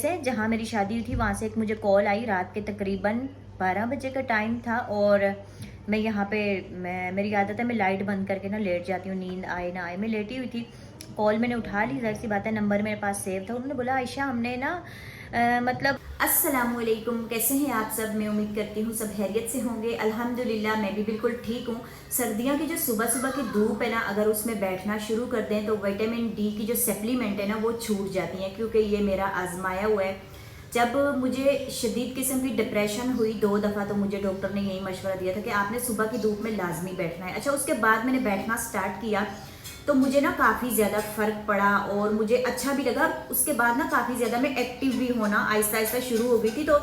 से जहाँ मेरी शादी हुई थी वहाँ से एक मुझे कॉल आई रात के तकरीबन 12 बजे का टाइम था। और मैं यहाँ पे मेरी आदत है मैं लाइट बंद करके ना लेट जाती हूँ, नींद आए ना आए। मैं लेटी हुई थी, कॉल मैंने उठा ली, जाहिर सी बात है नंबर मेरे पास सेव था। उन्होंने बोला आयशा हमने ना मतलब अस्सलामुअलैकुम, कैसे हैं आप सब। मैं उम्मीद करती हूँ सब खैरियत से होंगे। अल्हम्दुलिल्लाह मैं भी बिल्कुल ठीक हूँ। सर्दियों की जो सुबह सुबह की धूप है ना, अगर उसमें बैठना शुरू कर दें तो विटामिन डी की जो सप्लीमेंट है ना वो छूट जाती हैं। क्योंकि ये मेरा आजमाया हुआ है। जब मुझे शदीद किस्म की डिप्रेशन हुई 2 दफ़ा तो मुझे डॉक्टर ने यही मशवरा दिया था कि आपने सुबह की धूप में लाजमी बैठना है। अच्छा, उसके बाद मैंने बैठना स्टार्ट किया तो मुझे ना काफ़ी ज़्यादा फ़र्क पड़ा और मुझे अच्छा भी लगा। उसके बाद ना काफ़ी ज़्यादा मैं एक्टिव भी होना आहिस्ता आहिस्ता शुरू हो गई थी। तो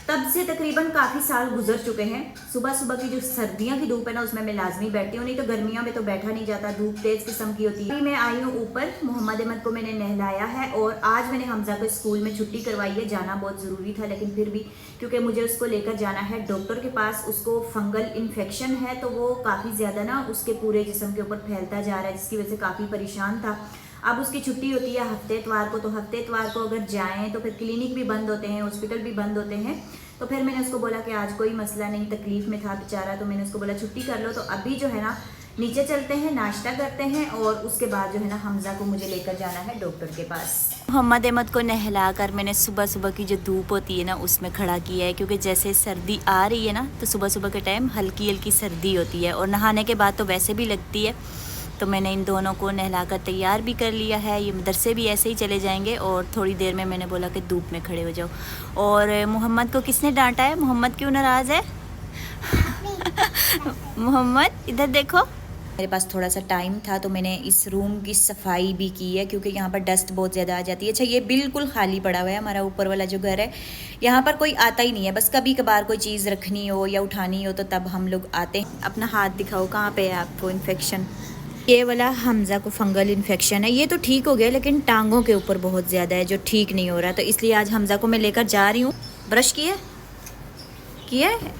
तब से तकरीबन काफ़ी साल गुजर चुके हैं। सुबह सुबह की जो सर्दियों की धूप है ना उसमें मैं लाजमी बैठती हूँ, नहीं तो गर्मियों में तो बैठा नहीं जाता, धूप तेज़ किस्म की होती है। मैं आई हूँ ऊपर, मोहम्मद अहमद को मैंने नहलाया है और आज मैंने हमजा को स्कूल में छुट्टी करवाई है। जाना बहुत ज़रूरी था लेकिन फिर भी क्योंकि मुझे उसको लेकर जाना है डॉक्टर के पास। उसको फंगल इन्फेक्शन है तो वो काफ़ी ज़्यादा ना उसके पूरे जिस्म के ऊपर फैलता जा रहा है, जिसकी वजह से काफ़ी परेशान था। अब उसकी छुट्टी होती है हफ्ते इतवार को, तो हफ्ते इतवार को अगर जाएं तो फिर क्लिनिक भी बंद होते हैं, हॉस्पिटल भी बंद होते हैं। तो फिर मैंने उसको बोला कि आज कोई मसला नहीं, तकलीफ में था बेचारा, तो मैंने उसको बोला छुट्टी कर लो। तो अभी जो है ना नीचे चलते हैं, नाश्ता करते हैं और उसके बाद जो है ना हमजा को मुझे लेकर जाना है डॉक्टर के पास। मोहम्मद अहमद को नहला कर मैंने सुबह सुबह की जो धूप होती है ना उसमें खड़ा किया है, क्योंकि जैसे सर्दी आ रही है ना तो सुबह सुबह के टाइम हल्की हल्की सर्दी होती है और नहाने के बाद तो वैसे भी लगती है। तो मैंने इन दोनों को नहलाकर तैयार भी कर लिया है। ये मदरसे भी ऐसे ही चले जाएंगे और थोड़ी देर में मैंने बोला कि धूप में खड़े हो जाओ। और मोहम्मद को किसने डांटा है? मोहम्मद क्यों नाराज़ है? मोहम्मद इधर देखो। मेरे पास थोड़ा सा टाइम था तो मैंने इस रूम की सफाई भी की है क्योंकि यहाँ पर डस्ट बहुत ज़्यादा आ जाती है। अच्छा, ये बिल्कुल खाली पड़ा हुआ है हमारा ऊपर वाला जो घर है, यहाँ पर कोई आता ही नहीं है। बस कभी कभार कोई चीज़ रखनी हो या उठानी हो तो तब हम लोग आते हैं। अपना हाथ दिखाओ, कहाँ पे है आपको इन्फेक्शन? ये वाला हमजा को फंगल इन्फेक्शन है। ये तो ठीक हो गया लेकिन टांगों के ऊपर बहुत ज़्यादा है जो ठीक नहीं हो रहा, तो इसलिए आज हमजा को मैं लेकर जा रही हूँ। ब्रश किया है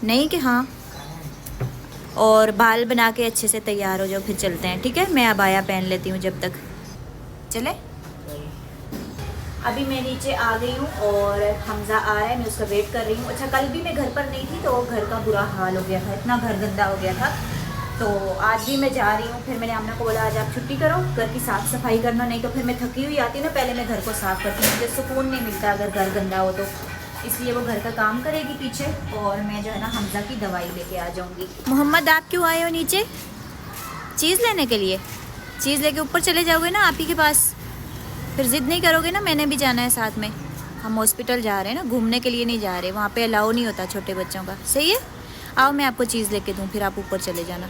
नहीं कि हाँ, और बाल बना के अच्छे से तैयार हो जाओ, फिर चलते हैं। ठीक है, मैं अबाया पहन लेती हूँ जब तक। चले, अभी मैं नीचे आ गई हूँ और हमजा आ रहा है, मैं उसका वेट कर रही हूँ। अच्छा, कल भी मैं घर पर नहीं थी तो घर का बुरा हाल हो गया था, इतना घर गंदा हो गया था। तो आज भी मैं जा रही हूँ। फिर मैंने आमना को बोला आज आप छुट्टी करो, घर की साफ़ सफाई करना, नहीं तो फिर मैं थकी हुई आती ना, पहले मैं घर को साफ़ करती हूँ, मुझे सुकून नहीं मिलता अगर घर गंदा हो तो। इसलिए वो घर का काम करेगी पीछे और मैं जो है ना हमजा की दवाई लेके आ जाऊँगी। मोहम्मद आप क्यों आए हो नीचे? चीज़ लेने के लिए? चीज़ लेके ऊपर चले जाओगे ना आप ही के पास, फिर ज़िद नहीं करोगे ना? मैंने भी जाना है साथ में। हम हॉस्पिटल जा रहे हैं ना, घूमने के लिए नहीं जा रहे, वहाँ पे अलाउ नहीं होता छोटे बच्चों का। सही है, आओ मैं आपको चीज़ लेके दूँ फिर आप ऊपर चले जाना।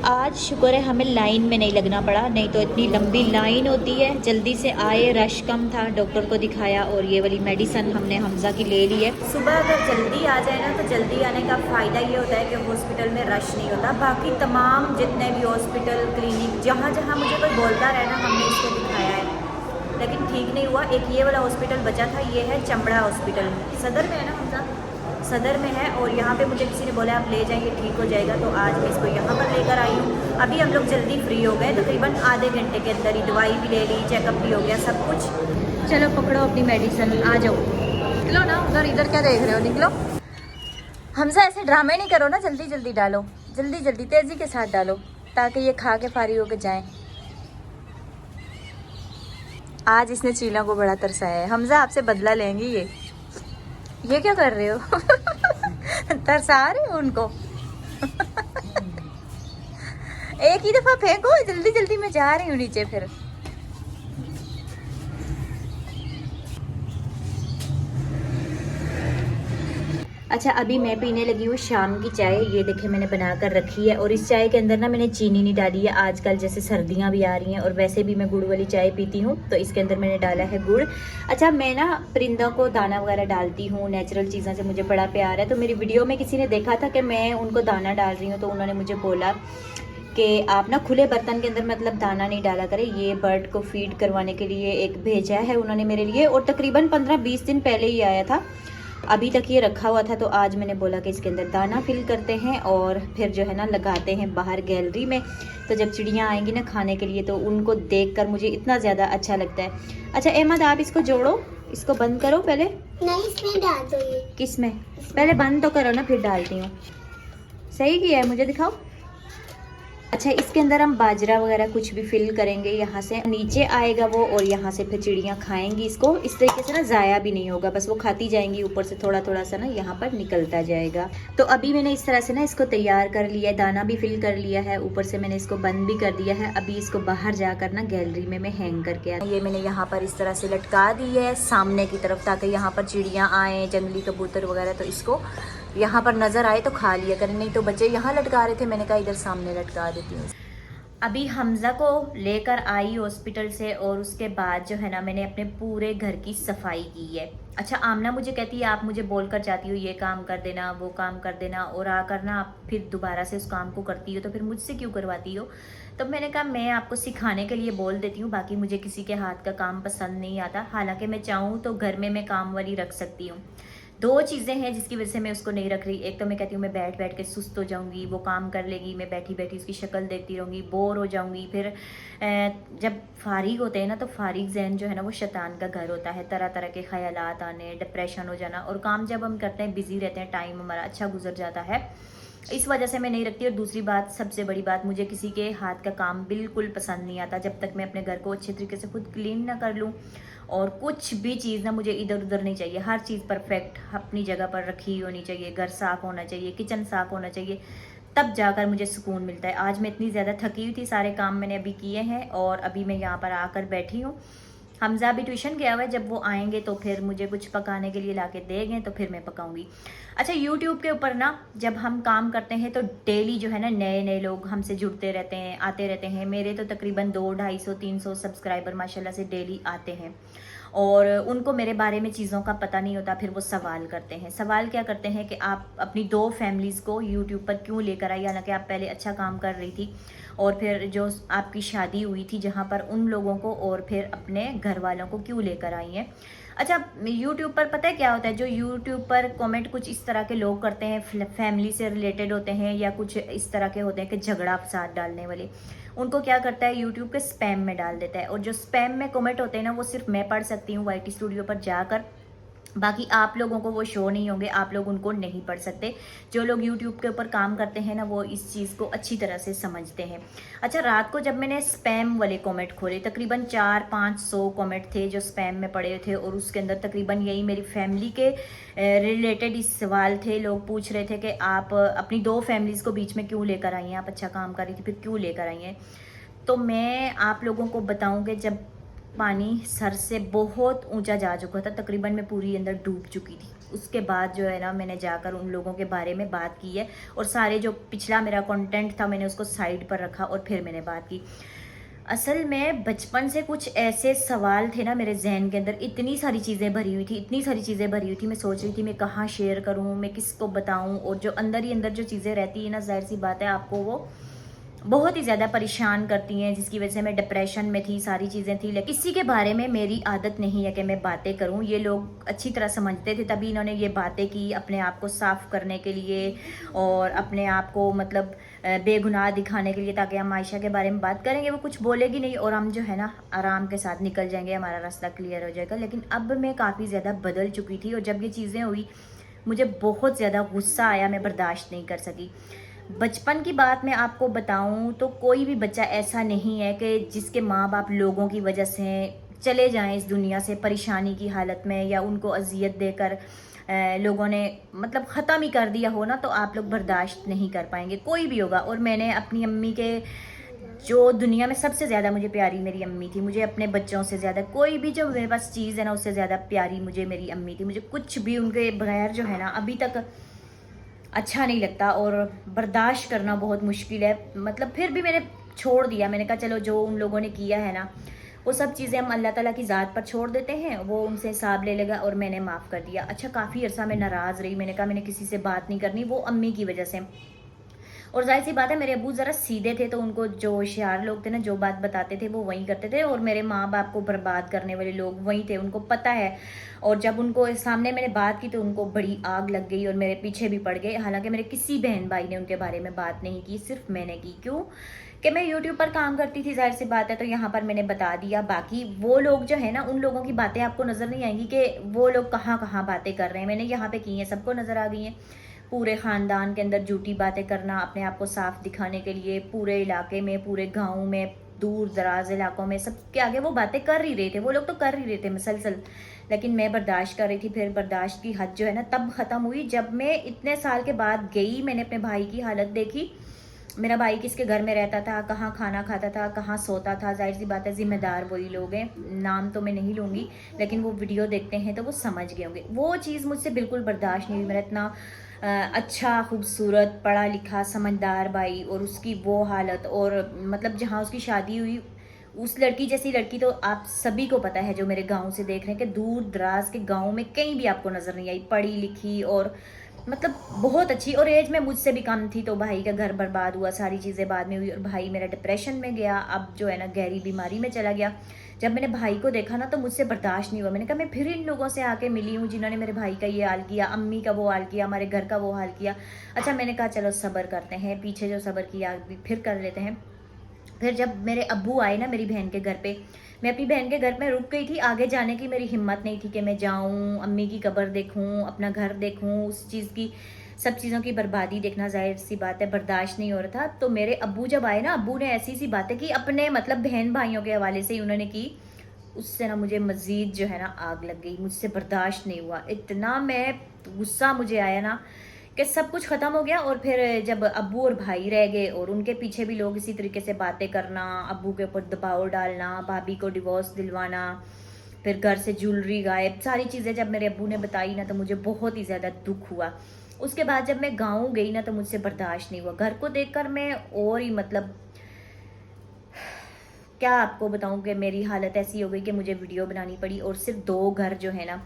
आज शुक्र है हमें लाइन में नहीं लगना पड़ा, नहीं तो इतनी लंबी लाइन होती है। जल्दी से आए, रश कम था, डॉक्टर को दिखाया और ये वाली मेडिसिन हमने हमजा की ले ली है। सुबह अगर जल्दी आ जाए ना तो जल्दी आने का फ़ायदा ये होता है कि हॉस्पिटल में रश नहीं होता। बाकी तमाम जितने भी हॉस्पिटल क्लिनिक जहाँ जहाँ मुझे कोई बोलता रहे ना हमने इसको दिखाया है लेकिन ठीक नहीं हुआ। एक ये वाला हॉस्पिटल बचा था, ये है चमड़ा हॉस्पिटल, सदर में है ना हमजा, सदर में है। और यहाँ पे मुझे किसी ने बोला आप ले जाइए ठीक हो जाएगा, तो आज मैं इसको यहाँ पर लेकर आई हूँ। अभी हम लोग जल्दी फ्री हो गए, तकरीबन आधे घंटे के अंदर ही दवाई भी ले ली, चेकअप भी हो गया सब कुछ। चलो पकड़ो अपनी मेडिसिन, आ जाओ। निकलो ना उधर, इधर क्या देख रहे हो, निकलो। हमजा ऐसे ड्रामे नहीं करो ना, जल्दी जल्दी डालो, जल्दी जल्दी तेज़ी के साथ डालो ताकि ये खा के फारिग होकर जाएँ। आज इसने चीला को बड़ा तरसाया है। हमजा आपसे बदला लेंगी ये क्या कर रहे हो? तरसा रहे हो उनको? एक ही दफा फेंको, जल्दी जल्दी मैं जा रही हूँ नीचे फिर। अच्छा, अभी मैं पीने लगी हूँ शाम की चाय। ये देखे मैंने बना कर रखी है और इस चाय के अंदर ना मैंने चीनी नहीं डाली है। आजकल जैसे सर्दियाँ भी आ रही हैं और वैसे भी मैं गुड़ वाली चाय पीती हूँ तो इसके अंदर मैंने डाला है गुड़। अच्छा, मैं ना परिंदों को दाना वगैरह डालती हूँ, नेचुरल चीज़ों से मुझे बड़ा प्यार है। तो मेरी वीडियो में किसी ने देखा था कि मैं उनको दाना डाल रही हूँ तो उन्होंने मुझे बोला कि आप ना खुले बर्तन के अंदर मतलब दाना नहीं डाला करें। ये बर्ड को फीड करवाने के लिए एक भेजा है उन्होंने मेरे लिए और तकरीबन 15-20 दिन पहले ही आया था। अभी तक ये रखा हुआ था, तो आज मैंने बोला कि इसके अंदर दाना फिल करते हैं और फिर जो है ना लगाते हैं बाहर गैलरी में। तो जब चिड़ियाँ आएंगी ना खाने के लिए तो उनको देखकर मुझे इतना ज़्यादा अच्छा लगता है। अच्छा अहमद, आप इसको जोड़ो, इसको बंद करो पहले। नहीं, इसमें डाल दो ये। किस में? पहले बंद तो करो ना, फिर डालती हूँ। सही किया है, मुझे दिखाओ। अच्छा, इसके अंदर हम बाजरा वगैरह कुछ भी फिल करेंगे, यहाँ से नीचे आएगा वो और यहाँ से फिर चिड़ियाँ खाएंगी इसको। इस तरीके से ना ज़ाया भी नहीं होगा, बस वो खाती जाएंगी, ऊपर से थोड़ा थोड़ा सा ना यहाँ पर निकलता जाएगा। तो अभी मैंने इस तरह से ना इसको तैयार कर लिया है, दाना भी फिल कर लिया है, ऊपर से मैंने इसको बंद भी कर दिया है। अभी इसको बाहर जाकर ना गैलरी में मैं हैंग करके ये मैंने यहाँ पर इस तरह से लटका दी है सामने की तरफ, ताकि यहाँ पर चिड़ियाँ आएँ, जंगली कबूतर वगैरह, तो इसको यहाँ पर नज़र आए तो खा लिया करें। नहीं तो बच्चे यहाँ लटका रहे थे, मैंने कहा इधर सामने लटका देती हूँ। अभी हमज़ा को लेकर आई हॉस्पिटल से और उसके बाद जो है ना मैंने अपने पूरे घर की सफाई की है। अच्छा, आमना मुझे कहती है आप मुझे बोलकर जाती हो ये काम कर देना, वो काम कर देना, और आकर ना आप फिर दोबारा से उस काम को करती हो, तो फिर मुझसे क्यों करवाती हो? तब मैंने कहा मैं आपको सिखाने के लिए बोल देती हूँ, बाकी मुझे किसी के हाथ का काम पसंद नहीं आता। हालांकि मैं चाहूँ तो घर में मैं काम वाली रख सकती हूँ। दो चीज़ें हैं जिसकी वजह से मैं उसको नहीं रख रही। एक तो मैं कहती हूँ मैं बैठ बैठ के सुस्त हो जाऊँगी, वो काम कर लेगी, मैं बैठी बैठी उसकी शक्ल देखती रहूँगी, बोर हो जाऊँगी। फिर जब फारिग होते हैं ना तो फारिग जहन जो है ना वो शैतान का घर होता है, तरह तरह के ख्यालात आने, डिप्रेशन हो जाना। और काम जब हम करते हैं बिजी रहते हैं, टाइम हमारा अच्छा गुजर जाता है, इस वजह से मैं नहीं रखती। और दूसरी बात, सबसे बड़ी बात, मुझे किसी के हाथ का काम बिल्कुल पसंद नहीं आता जब तक मैं अपने घर को अच्छे तरीके से खुद क्लीन ना कर लूँ। और कुछ भी चीज़ ना मुझे इधर उधर नहीं चाहिए, हर चीज़ परफेक्ट अपनी जगह पर रखी होनी चाहिए, घर साफ़ होना चाहिए, किचन साफ़ होना चाहिए, तब जाकर मुझे सुकून मिलता है। आज मैं इतनी ज़्यादा थकी हुई थी, सारे काम मैंने अभी किए हैं और अभी मैं यहाँ पर आकर बैठी हूँ। हमजा भी ट्यूशन गया हुआ है, जब वो आएंगे तो फिर मुझे कुछ पकाने के लिए ला के देंगे तो फिर मैं पकाऊंगी। अच्छा, यूट्यूब के ऊपर ना जब हम काम करते हैं तो डेली जो है ना नए नए लोग हमसे जुड़ते रहते हैं, आते रहते हैं। मेरे तो तकरीबन 200-250-300 सब्सक्राइबर माशाल्लाह से डेली आते हैं और उनको मेरे बारे में चीज़ों का पता नहीं होता। फिर वो सवाल करते हैं। सवाल क्या करते हैं कि आप अपनी 2 फैमिलीज़ को यूट्यूब पर क्यों लेकर आई, हालांकि आप पहले अच्छा काम कर रही थी, और फिर जो आपकी शादी हुई थी जहाँ पर उन लोगों को और फिर अपने घर वालों को क्यों लेकर आई हैं। अच्छा, यूट्यूब पर पता है क्या होता है, जो यूट्यूब पर कमेंट कुछ इस तरह के लोग करते हैं, फैमिली से रिलेटेड होते हैं या कुछ इस तरह के होते हैं कि झगड़ा फसाद डालने वाले, उनको क्या करता है यूट्यूब के स्पैम में डाल देता है। और जो स्पैम में कमेंट होते हैं ना वो सिर्फ मैं पढ़ सकती हूँ YT स्टूडियो पर जाकर, बाकी आप लोगों को वो शो नहीं होंगे, आप लोग उनको नहीं पढ़ सकते। जो लोग यूट्यूब के ऊपर काम करते हैं ना वो इस चीज़ को अच्छी तरह से समझते हैं। अच्छा, रात को जब मैंने स्पैम वाले कमेंट खोले, तकरीबन 400-500 कमेंट थे जो स्पैम में पड़े थे और उसके अंदर तकरीबन यही मेरी फैमिली के रिलेटेड इस सवाल थे। लोग पूछ रहे थे कि आप अपनी 2 फैमिलीज़ को बीच में क्यों लेकर आई हैं, आप अच्छा काम कर रही थी फिर क्यों लेकर आई हैं। तो मैं आप लोगों को बताऊँगी, जब पानी सर से बहुत ऊंचा जा चुका था, तकरीबन मैं पूरी अंदर डूब चुकी थी, उसके बाद जो है ना मैंने जाकर उन लोगों के बारे में बात की है और सारे जो पिछला मेरा कंटेंट था मैंने उसको साइड पर रखा और फिर मैंने बात की। असल में बचपन से कुछ ऐसे सवाल थे ना मेरे जहन के अंदर, इतनी सारी चीज़ें भरी हुई थी, इतनी सारी चीज़ें भरी हुई थी, मैं सोच रही थी मैं कहाँ शेयर करूँ, मैं किसको बताऊँ। और जो अंदर ही अंदर जो चीज़ें रहती है ना, जाहिर सी बात है आपको वो बहुत ही ज़्यादा परेशान करती हैं, जिसकी वजह से मैं डिप्रेशन में थी, सारी चीज़ें थी। लेकिन किसी के बारे में मेरी आदत नहीं है कि मैं बातें करूं, ये लोग अच्छी तरह समझते थे, तभी इन्होंने ये बातें की अपने आप को साफ़ करने के लिए और अपने आप को मतलब बेगुनाह दिखाने के लिए, ताकि हम आयशा के बारे में बात करेंगे वो कुछ बोलेगी नहीं और हम जो है ना आराम के साथ निकल जाएंगे, हमारा रास्ता क्लियर हो जाएगा। लेकिन अब मैं काफ़ी ज़्यादा बदल चुकी थी और जब ये चीज़ें हुई मुझे बहुत ज़्यादा गुस्सा आया, मैं बर्दाश्त नहीं कर सकी। बचपन की बात मैं आपको बताऊं तो कोई भी बच्चा ऐसा नहीं है कि जिसके माँ बाप लोगों की वजह से चले जाएं इस दुनिया से परेशानी की हालत में, या उनको अजियत देकर लोगों ने मतलब ख़त्म ही कर दिया हो ना, तो आप लोग बर्दाश्त नहीं कर पाएंगे, कोई भी होगा। और मैंने अपनी अम्मी के, जो दुनिया में सबसे ज़्यादा मुझे प्यारी मेरी अम्मी थी, मुझे अपने बच्चों से ज़्यादा कोई भी जो मेरे पास चीज़ है ना उससे ज़्यादा प्यारी मुझे मेरी अम्मी थी। मुझे कुछ भी उनके बगैर जो है ना अभी तक अच्छा नहीं लगता और बर्दाश्त करना बहुत मुश्किल है। मतलब फिर भी मैंने छोड़ दिया, मैंने कहा चलो जो उन लोगों ने किया है ना वो सब चीज़ें हम अल्लाह ताला की ज़ात पर छोड़ देते हैं, वो उनसे हिसाब ले लेगा, और मैंने माफ़ कर दिया। अच्छा, काफ़ी अर्सा मैं नाराज़ रही, मैंने कहा मैंने किसी से बात नहीं करनी, वो अम्मी की वजह से। और जाहिर सी बात है मेरे अब्बू ज़रा सीधे थे, तो उनको जो होशियार लोग थे ना, जो बात बताते थे वो वही करते थे, और मेरे माँ बाप को बर्बाद करने वाले लोग वही थे, उनको पता है। और जब उनको सामने मैंने बात की तो उनको बड़ी आग लग गई और मेरे पीछे भी पड़ गए। हालांकि मेरे किसी बहन भाई ने उनके बारे में बात नहीं की, सिर्फ मैंने की। क्यों? कि मैं यूट्यूब पर काम करती थी, जाहिर सी बात है, तो यहाँ पर मैंने बता दिया। बाकी वो लोग जो है ना, उन लोगों की बातें आपको नज़र नहीं आएंगी कि वो लोग कहाँ कहाँ बातें कर रहे हैं। मैंने यहाँ पे की हैं, सबको नज़र आ गई हैं। पूरे ख़ानदान के अंदर झूठी बातें करना, अपने आप को साफ दिखाने के लिए, पूरे इलाके में, पूरे गाँव में, दूर दराज इलाकों में सबके आगे वो बातें कर ही रहे थे। वो लोग तो कर ही रहे थे मुसलसल, लेकिन मैं बर्दाश्त कर रही थी। फिर बर्दाश्त की हद जो है ना तब ख़त्म हुई जब मैं इतने साल के बाद गई, मैंने अपने भाई की हालत देखी। मेरा भाई किसके घर में रहता था, कहाँ खाना खाता था, कहाँ सोता था। जाहिर सी बात है जिम्मेदार वही लोग हैं, नाम तो मैं नहीं लूँगी, लेकिन वो वीडियो देखते हैं तो वो समझ गए होंगे। वो चीज़ मुझसे बिल्कुल बर्दाश्त नहीं हुई। मेरा इतना अच्छा, खूबसूरत, पढ़ा लिखा, समझदार भाई, और उसकी वो हालत, और मतलब जहाँ उसकी शादी हुई उस लड़की जैसी लड़की तो आप सभी को पता है जो मेरे गांव से देख रहे हैं कि दूर दराज के गांव में कहीं भी आपको नज़र नहीं आई। पढ़ी लिखी और मतलब बहुत अच्छी, और एज में मुझसे भी कम थी। तो भाई का घर बर्बाद हुआ, सारी चीज़ें बाद में हुई, और भाई मेरा डिप्रेशन में गया, अब जो है ना गहरी बीमारी में चला गया। जब मैंने भाई को देखा ना तो मुझसे बर्दाश्त नहीं हुआ। मैंने कहा मैं फिर इन लोगों से आके मिली हूँ जिन्होंने मेरे भाई का ये हाल किया, अम्मी का वो हाल किया, हमारे घर का वो हाल किया। अच्छा, मैंने कहा चलो सब्र करते हैं, पीछे जो सब्र किया अभी फिर कर लेते हैं। फिर जब मेरे अब्बू आए ना मेरी बहन के घर पे, मैं अपनी बहन के घर में रुक गई थी। आगे जाने की मेरी हिम्मत नहीं थी कि मैं जाऊं, अम्मी की कब्र देखूं, अपना घर देखूं, उस चीज़ की, सब चीज़ों की बर्बादी देखना जाहिर सी बात है बर्दाश्त नहीं हो रहा था। तो मेरे अब्बू जब आए ना, अब्बू ने ऐसी सी बातें की अपने मतलब बहन भाइयों के हवाले से ही उन्होंने की। उससे ना मुझे मज़ीद जो है ना आग लग गई, मुझसे बर्दाश्त नहीं हुआ। इतना मैं गुस्सा मुझे आया ना कि सब कुछ ख़त्म हो गया। और फिर जब अब्बू और भाई रह गए और उनके पीछे भी लोग इसी तरीके से बातें करना, अब्बू के ऊपर दबाव डालना, भाभी को डिवोर्स दिलवाना, फिर घर से ज्वेलरी गायब, सारी चीज़ें जब मेरे अब्बू ने बताई ना तो मुझे बहुत ही ज़्यादा दुख हुआ। उसके बाद जब मैं गाँव गई ना तो मुझसे बर्दाश्त नहीं हुआ। घर को देखकर मैं और ही मतलब क्या आपको बताऊं कि मेरी हालत ऐसी हो गई कि मुझे वीडियो बनानी पड़ी। और सिर्फ दो घर जो है ना,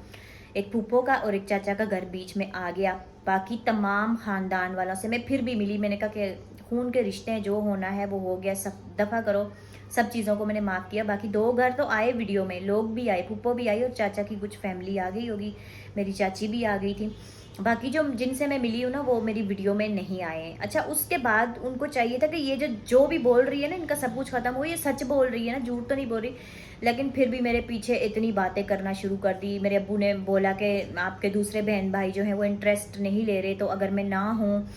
एक फूफो का और एक चाचा का घर बीच में आ गया। बाकी तमाम ख़ानदान वालों से मैं फिर भी मिली। मैंने कहा कि खून के रिश्ते हैं, जो होना है वो हो गया, सब दफ़ा करो। सब चीज़ों को मैंने माफ़ किया। बाकी दो घर तो आए वीडियो में, लोग भी आए, फूफो भी आई और चाचा की कुछ फैमिली आ गई होगी, मेरी चाची भी आ गई थी। बाकी जो जिनसे मैं मिली हूँ ना वो मेरी वीडियो में नहीं आए हैं। अच्छा, उसके बाद उनको चाहिए था कि ये जो भी बोल रही है ना, इनका सब कुछ ख़त्म हो, ये सच बोल रही है ना, झूठ तो नहीं बोल रही। लेकिन फिर भी मेरे पीछे इतनी बातें करना शुरू कर दी। मेरे अब्बू ने बोला कि आपके दूसरे बहन भाई जो हैं वो इंटरेस्ट नहीं ले रहे, तो अगर मैं ना हूँ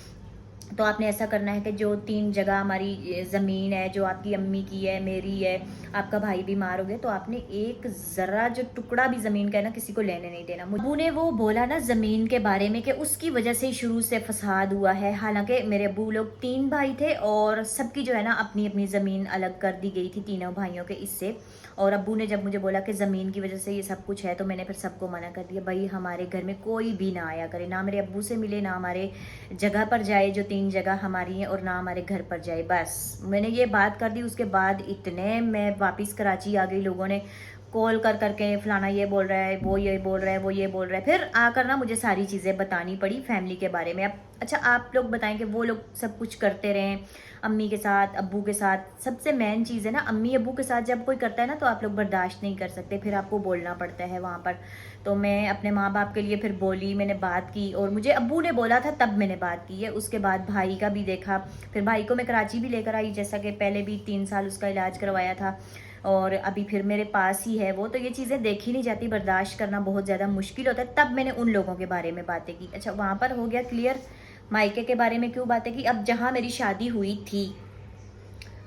तो आपने ऐसा करना है कि जो 3 जगह हमारी ज़मीन है, जो आपकी अम्मी की है, मेरी है, आपका भाई बीमार हो गया, तो आपने एक ज़रा जो टुकड़ा भी ज़मीन का है ना किसी को लेने नहीं देना। अब्बू ने वो बोला ना ज़मीन के बारे में कि उसकी वजह से शुरू से फसाद हुआ है। हालांकि मेरे अब्बू लोग 3 भाई थे और सबकी जो है ना अपनी अपनी ज़मीन अलग कर दी गई थी तीनों भाइयों के इससे। और अब्बू ने जब मुझे बोला कि ज़मीन की वजह से ये सब कुछ है, तो मैंने फिर सबको मना कर दिया, भाई हमारे घर में कोई भी ना आया करे, ना मेरे अब्बू से मिले, ना हमारे जगह पर जाए जो 3 जगह हमारी हैं, और ना हमारे घर पर जाए। बस मैंने ये बात कर दी। उसके बाद इतने मैं वापस कराची आ गई, लोगों ने कॉल कर करके फलाना ये बोल रहा है, वो ये बोल रहा है, वो ये बोल रहा है। फिर आकर ना मुझे सारी चीज़ें बतानी पड़ी फैमिली के बारे में। अब अच्छा, आप लोग बताएं कि वो लोग सब कुछ करते रहें अम्मी के साथ, अब्बू के साथ। सबसे मेन चीज़ है ना, अम्मी अब्बू के साथ जब कोई करता है ना तो आप लोग बर्दाश्त नहीं कर सकते, फिर आपको बोलना पड़ता है वहाँ पर। तो मैं अपने माँ बाप के लिए फिर बोली, मैंने बात की, और मुझे अब्बू ने बोला था तब मैंने बात की है। उसके बाद भाई का भी देखा, फिर भाई को मैं कराची भी लेकर आई, जैसा कि पहले भी 3 साल उसका इलाज करवाया था, और अभी फिर मेरे पास ही है वो। तो ये चीज़ें देखी नहीं जाती, बर्दाश्त करना बहुत ज़्यादा मुश्किल होता है। तब मैंने उन लोगों के बारे में बातें की। अच्छा, वहाँ पर हो गया क्लियर। मायके के बारे में क्यों बातें की? अब जहाँ मेरी शादी हुई थी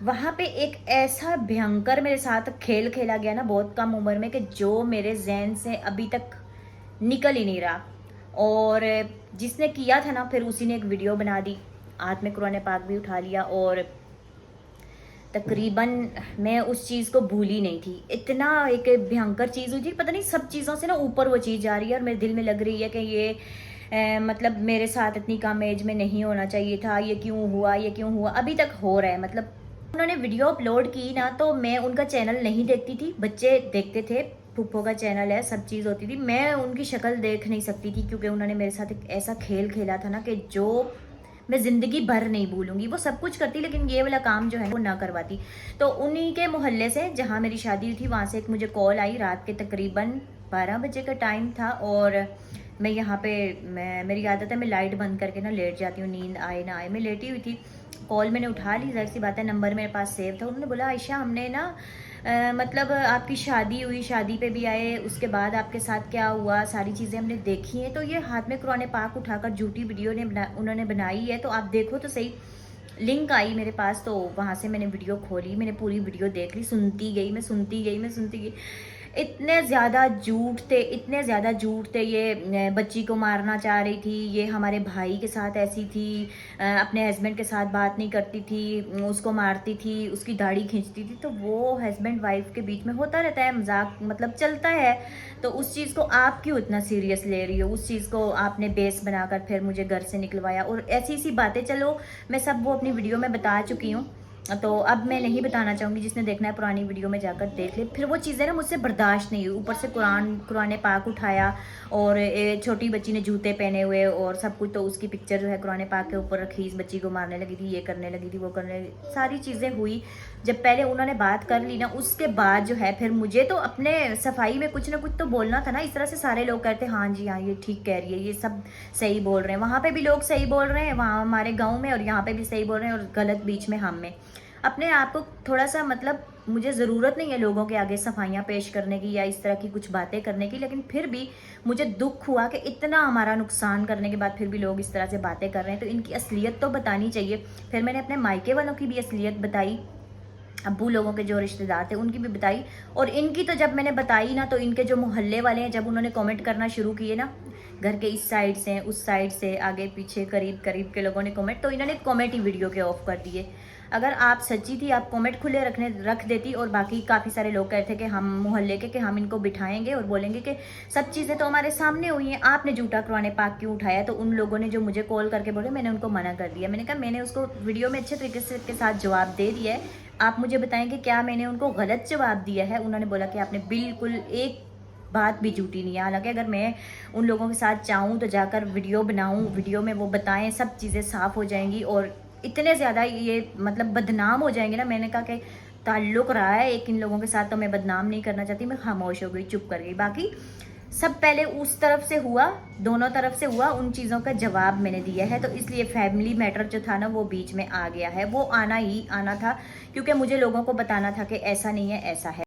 वहाँ पे एक ऐसा भयंकर मेरे साथ खेल खेला गया ना बहुत कम उम्र में, कि जो मेरे जहन से अभी तक निकल ही नहीं रहा। और जिसने किया था ना, फिर उसी ने एक वीडियो बना दी, हाथ में कुरान पाक भी उठा लिया, और तकरीबन मैं उस चीज़ को भूली नहीं थी। इतना एक भयंकर चीज़ हुई थी, पता नहीं सब चीज़ों से ना ऊपर वो चीज़ जा रही है, और मेरे दिल में लग रही है कि ये मतलब मेरे साथ इतनी कम एज में नहीं होना चाहिए था, ये क्यों हुआ, ये क्यों हुआ, अभी तक हो रहा है। मतलब उन्होंने वीडियो अपलोड की ना तो मैं उनका चैनल नहीं देखती थी, बच्चे देखते थे, फूफो का चैनल है, सब चीज़ होती थी, मैं उनकी शक्ल देख नहीं सकती थी, क्योंकि उन्होंने मेरे साथ एक ऐसा खेल खेला था ना कि जो मैं ज़िंदगी भर नहीं भूलूंगी। वो सब कुछ करती लेकिन ये वाला काम जो है वो ना करवाती। तो उन्हीं के मोहल्ले से जहाँ मेरी शादी हुई थी वहाँ से एक मुझे कॉल आई, रात के तकरीबन 12 बजे का टाइम था। और मैं यहाँ पे मेरी आदत है मैं लाइट बंद करके ना लेट जाती हूँ, नींद आए ना आए। मैं लेटी हुई थी, कॉल मैंने उठा ली, जाहिर सी बात है नंबर मेरे पास सेव था। उन्होंने बोला आयशा हमने ना मतलब आपकी शादी हुई, शादी पे भी आए, उसके बाद आपके साथ क्या हुआ सारी चीज़ें हमने देखी हैं। तो ये हाथ में कुरान पाक उठाकर झूठी वीडियो उन्होंने बनाई है, तो आप देखो तो सही। लिंक आई मेरे पास, तो वहाँ से मैंने वीडियो खोली, मैंने पूरी वीडियो देख ली, सुनती गई, मैं सुनती गई। इतने ज़्यादा झूठ थे, इतने ज़्यादा झूठ थे। ये बच्ची को मारना चाह रही थी, ये हमारे भाई के साथ ऐसी थी, अपने हस्बैंड के साथ बात नहीं करती थी, उसको मारती थी, उसकी दाढ़ी खींचती थी। तो वो हस्बैंड वाइफ के बीच में होता रहता है, मजाक मतलब चलता है। तो उस चीज़ को आप क्यों इतना सीरियस ले रही हो? उस चीज़ को आपने बेस बनाकर फिर मुझे घर से निकलवाया और ऐसी सी बातें। चलो मैं सब वो अपनी वीडियो में बता चुकी हूँ, तो अब मैं नहीं बताना चाहूँगी। जिसने देखना है पुरानी वीडियो में जाकर देख ले। फिर वो चीज़ें ना मुझसे बर्दाश्त नहीं हुई, ऊपर से कुरान पाक उठाया और छोटी बच्ची ने जूते पहने हुए और सब कुछ, तो उसकी पिक्चर जो है कुरान पाक के ऊपर रखी, इस बच्ची को मारने लगी थी, ये करने लगी थी, वो करने लगी, सारी चीज़ें हुई। जब पहले उन्होंने बात कर ली ना, उसके बाद जो है फिर मुझे तो अपने सफाई में कुछ ना कुछ तो बोलना था ना। इस तरह से सारे लोग कहते हाँ जी हाँ ये ठीक कह रही है, ये सब सही बोल रहे हैं, वहाँ पे भी लोग सही बोल रहे हैं, वहाँ हमारे गाँव में, और यहाँ पे भी सही बोल रहे हैं, और गलत बीच में हम में। अपने आप को थोड़ा सा मतलब, मुझे ज़रूरत नहीं है लोगों के आगे सफाइयाँ पेश करने की या इस तरह की कुछ बातें करने की, लेकिन फिर भी मुझे दुख हुआ कि इतना हमारा नुकसान करने के बाद फिर भी लोग इस तरह से बातें कर रहे हैं। तो इनकी असलियत तो बतानी चाहिए। फिर मैंने अपने मायके वालों की भी असलियत बताई, अब्बू लोगों के जो रिश्तेदार थे उनकी भी बताई। और इनकी तो जब मैंने बताई ना, तो इनके जो मोहल्ले वाले हैं जब उन्होंने कमेंट करना शुरू किए ना, घर के इस साइड से उस साइड से आगे पीछे करीब करीब के लोगों ने कमेंट, तो इन्होंने कमेंट ही वीडियो के ऑफ कर दिए। अगर आप सच्ची थी आप कमेंट खुले रख देती। और बाकी काफ़ी सारे लोग कह रहे थे कि हम मोहल्ले के कि हम इनको बिठाएंगे और बोलेंगे कि सब चीज़ें तो हमारे सामने हुई हैं, आपने झूठा कुरान पाक क्यों उठाया। तो उन लोगों ने जो मुझे कॉल करके बोले, मैंने उनको मना कर दिया। मैंने कहा मैंने उसको वीडियो में अच्छे तरीके से के साथ जवाब दे दिया है, आप मुझे बताएं कि क्या मैंने उनको गलत जवाब दिया है। उन्होंने बोला कि आपने बिल्कुल एक बात भी झूठी नहीं है। हालांकि अगर मैं उन लोगों के साथ चाहूँ तो जाकर वीडियो बनाऊँ, वीडियो में वो बताएं, सब चीज़ें साफ़ हो जाएंगी और इतने ज़्यादा ये मतलब बदनाम हो जाएंगे ना। मैंने कहा कि ताल्लुक़ रहा है एक इन लोगों के साथ, तो मैं बदनाम नहीं करना चाहती। मैं खामोश हो गई, चुप कर गई। बाकी सब पहले उस तरफ से हुआ, दोनों तरफ से हुआ, उन चीज़ों का जवाब मैंने दिया है। तो इसलिए फैमिली मैटर जो था ना वो बीच में आ गया है, वो आना ही आना था, क्योंकि मुझे लोगों को बताना था कि ऐसा नहीं है ऐसा है।